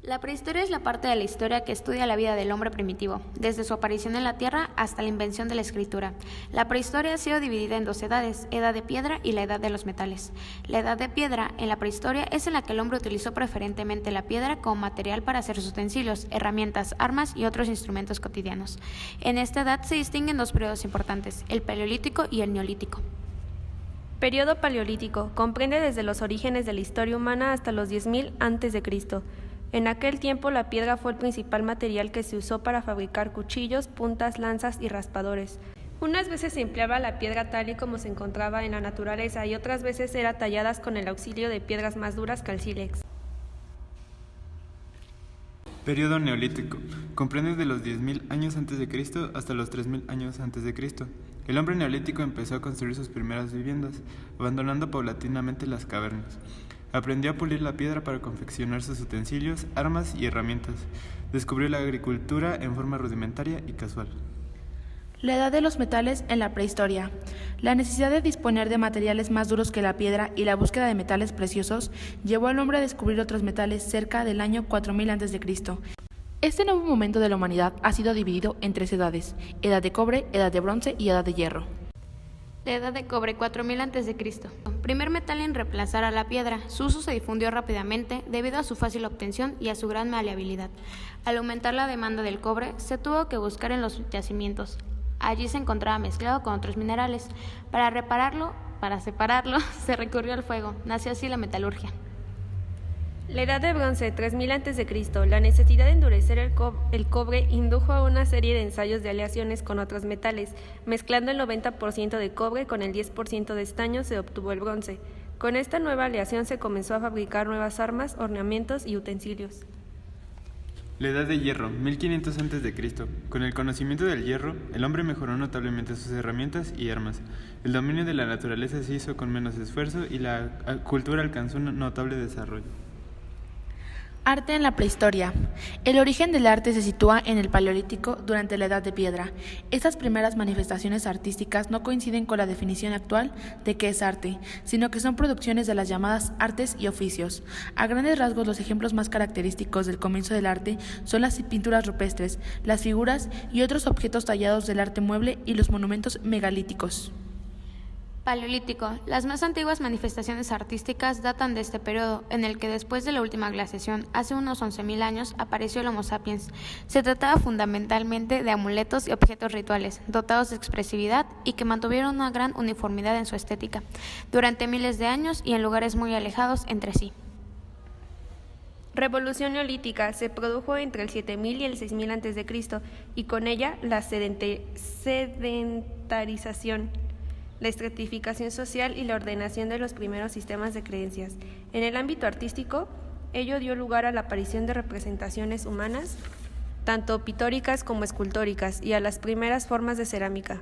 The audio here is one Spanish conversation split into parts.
La prehistoria es la parte de la historia que estudia la vida del hombre primitivo, desde su aparición en la Tierra hasta la invención de la escritura. La prehistoria ha sido dividida en dos edades, edad de piedra y la edad de los metales. La edad de piedra en la prehistoria es en la que el hombre utilizó preferentemente la piedra como material para hacer sus utensilios, herramientas, armas y otros instrumentos cotidianos. En esta edad se distinguen dos periodos importantes, el Paleolítico y el Neolítico. Periodo Paleolítico comprende desde los orígenes de la historia humana hasta los 10.000 a.C. En aquel tiempo la piedra fue el principal material que se usó para fabricar cuchillos, puntas, lanzas y raspadores. Unas veces se empleaba la piedra tal y como se encontraba en la naturaleza y otras veces era talladas con el auxilio de piedras más duras que el sílex. Periodo Neolítico. Comprende de los 10.000 años antes de Cristo hasta los 3.000 años antes de Cristo. El hombre neolítico empezó a construir sus primeras viviendas, abandonando paulatinamente las cavernas. Aprendió a pulir la piedra para confeccionar sus utensilios, armas y herramientas. Descubrió la agricultura en forma rudimentaria y casual. La edad de los metales en la prehistoria. La necesidad de disponer de materiales más duros que la piedra y la búsqueda de metales preciosos llevó al hombre a descubrir otros metales cerca del año 4000 a.C. Este nuevo momento de la humanidad ha sido dividido en tres edades: edad de cobre, edad de bronce y edad de hierro. La edad de cobre, 4000 a.C. Primer metal en reemplazar a la piedra. Su uso se difundió rápidamente debido a su fácil obtención y a su gran maleabilidad. Al aumentar la demanda del cobre, se tuvo que buscar en los yacimientos. Allí se encontraba mezclado con otros minerales. Para separarlo, se recurrió al fuego. Nació así la metalurgia. La edad de bronce, 3000 a.C. La necesidad de endurecer el cobre indujo a una serie de ensayos de aleaciones con otros metales. Mezclando el 90% de cobre con el 10% de estaño se obtuvo el bronce. Con esta nueva aleación se comenzó a fabricar nuevas armas, ornamentos y utensilios. La edad de hierro, 1500 a.C. Con el conocimiento del hierro, el hombre mejoró notablemente sus herramientas y armas. El dominio de la naturaleza se hizo con menos esfuerzo y la cultura alcanzó un notable desarrollo. Arte en la prehistoria. El origen del arte se sitúa en el Paleolítico durante la Edad de Piedra. Estas primeras manifestaciones artísticas no coinciden con la definición actual de qué es arte, sino que son producciones de las llamadas artes y oficios. A grandes rasgos, los ejemplos más característicos del comienzo del arte son las pinturas rupestres, las figuras y otros objetos tallados del arte mueble y los monumentos megalíticos. Paleolítico. Las más antiguas manifestaciones artísticas datan de este periodo, en el que después de la última glaciación, hace unos 11.000 años, apareció el Homo sapiens. Se trataba fundamentalmente de amuletos y objetos rituales, dotados de expresividad y que mantuvieron una gran uniformidad en su estética, durante miles de años y en lugares muy alejados entre sí. Revolución neolítica se produjo entre el 7000 y el 6000 a.C. y con ella la sedentarización, la estratificación social y la ordenación de los primeros sistemas de creencias. En el ámbito artístico, ello dio lugar a la aparición de representaciones humanas, tanto pictóricas como escultóricas, y a las primeras formas de cerámica.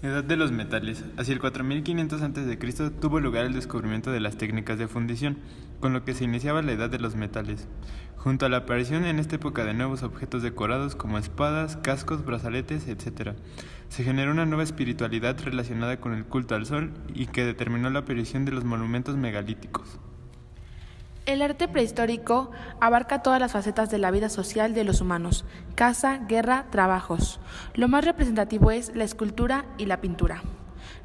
Edad de los metales. Hacia el 4500 a.C. tuvo lugar el descubrimiento de las técnicas de fundición, con lo que se iniciaba la Edad de los metales. Junto a la aparición en esta época de nuevos objetos decorados como espadas, cascos, brazaletes, etc., se generó una nueva espiritualidad relacionada con el culto al sol y que determinó la aparición de los monumentos megalíticos. El arte prehistórico abarca todas las facetas de la vida social de los humanos: caza, guerra, trabajos. Lo más representativo es la escultura y la pintura.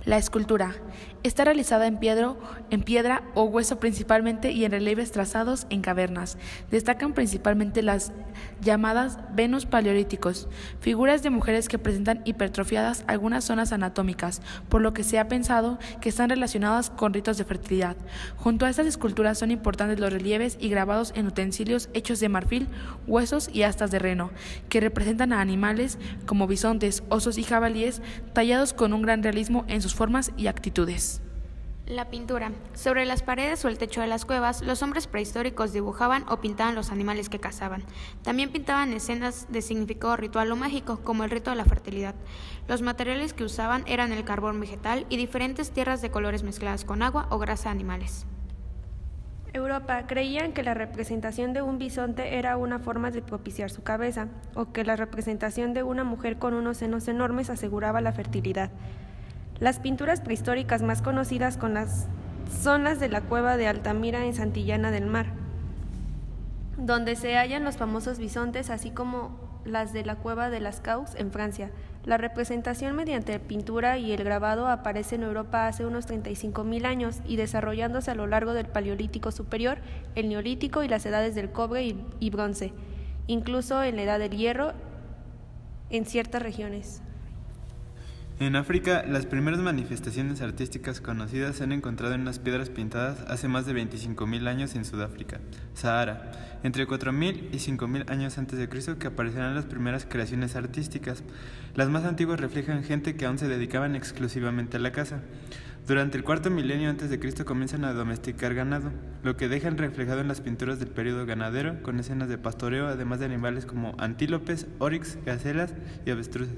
La escultura está realizada en piedra o hueso principalmente y en relieves trazados en cavernas. Destacan principalmente las llamadas Venus paleolíticos, figuras de mujeres que presentan hipertrofiadas algunas zonas anatómicas, por lo que se ha pensado que están relacionadas con ritos de fertilidad. Junto a estas esculturas son importantes los relieves y grabados en utensilios hechos de marfil, huesos y astas de reno, que representan a animales como bisontes, osos y jabalíes, tallados con un gran realismo en sus formas y actitudes. La pintura. Sobre las paredes o el techo de las cuevas, los hombres prehistóricos dibujaban o pintaban los animales que cazaban. También pintaban escenas de significado ritual o mágico, como el rito de la fertilidad. Los materiales que usaban eran el carbón vegetal y diferentes tierras de colores mezcladas con agua o grasa de animales. Europa creían que la representación de un bisonte era una forma de propiciar su cabeza, o que la representación de una mujer con unos senos enormes aseguraba la fertilidad. Las pinturas prehistóricas más conocidas son las de la cueva de Altamira en Santillana del Mar. donde se hallan los famosos bisontes, así como las de la cueva de Lascaux en Francia. La representación mediante pintura y el grabado aparece en Europa hace unos 35.000 años y desarrollándose a lo largo del Paleolítico Superior, el Neolítico y las edades del cobre y bronce, incluso en la Edad del Hierro en ciertas regiones. En África, las primeras manifestaciones artísticas conocidas se han encontrado en unas piedras pintadas hace más de 25.000 años en Sudáfrica, Sahara, entre 4.000 y 5.000 años antes de Cristo, que aparecerán las primeras creaciones artísticas. Las más antiguas reflejan gente que aún se dedicaban exclusivamente a la caza. Durante el cuarto milenio antes de Cristo comienzan a domesticar ganado, lo que dejan reflejado en las pinturas del periodo ganadero, con escenas de pastoreo, además de animales como antílopes, oryx, gacelas y avestruces.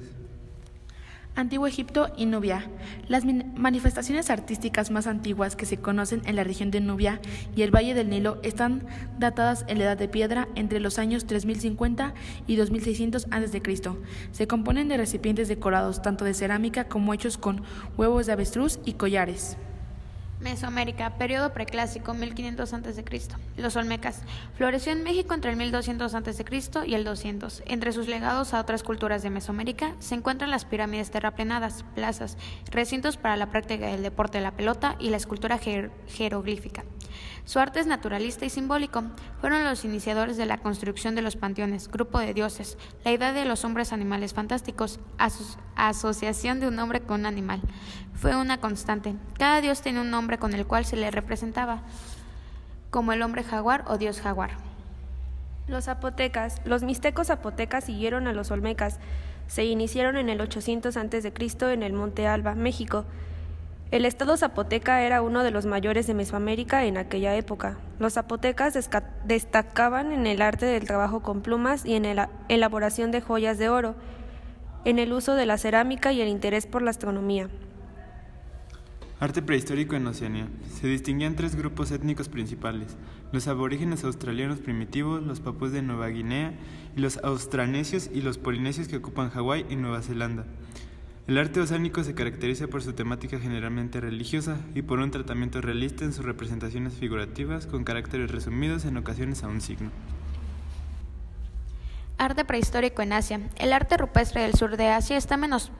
Antiguo Egipto y Nubia. Las manifestaciones artísticas más antiguas que se conocen en la región de Nubia y el Valle del Nilo están datadas en la Edad de Piedra entre los años 3050 y 2600 a.C. Se componen de recipientes decorados tanto de cerámica como hechos con huevos de avestruz y collares. Mesoamérica, periodo preclásico, 1500 a.C. Los olmecas. Floreció en México entre el 1200 a.C. y el 200. Entre sus legados a otras culturas de Mesoamérica se encuentran las pirámides terraplenadas, plazas, recintos para la práctica del deporte de la pelota y la escultura jeroglífica. Su arte es naturalista y simbólico. Fueron los iniciadores de la construcción de los panteones, grupo de dioses, la idea de los hombres animales fantásticos, asociación de un hombre con un animal. Fue una constante. Cada dios tenía un nombre con el cual se le representaba, como el hombre jaguar o dios jaguar. Los zapotecas. Los mixtecos zapotecas siguieron a los olmecas. Se iniciaron en el 800 a.C. en el Monte Alba, México. El estado zapoteca era uno de los mayores de Mesoamérica en aquella época. Los zapotecas destacaban en el arte del trabajo con plumas y en la elaboración de joyas de oro, en el uso de la cerámica y el interés por la astronomía. Arte prehistórico en Oceanía. Se distinguían tres grupos étnicos principales: los aborígenes australianos primitivos, los papúes de Nueva Guinea, y los austronesios y los polinesios que ocupan Hawái y Nueva Zelanda. El arte oceánico se caracteriza por su temática generalmente religiosa y por un tratamiento realista en sus representaciones figurativas, con caracteres resumidos en ocasiones a un signo. Arte prehistórico en Asia. El arte rupestre del sur de Asia está menos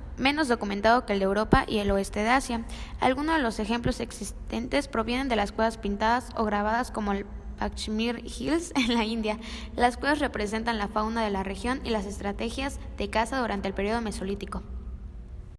documentado que el de Europa y el oeste de Asia. Algunos de los ejemplos existentes provienen de las cuevas pintadas o grabadas como el Kashmir Hills en la India. Las cuevas representan la fauna de la región y las estrategias de caza durante el periodo mesolítico.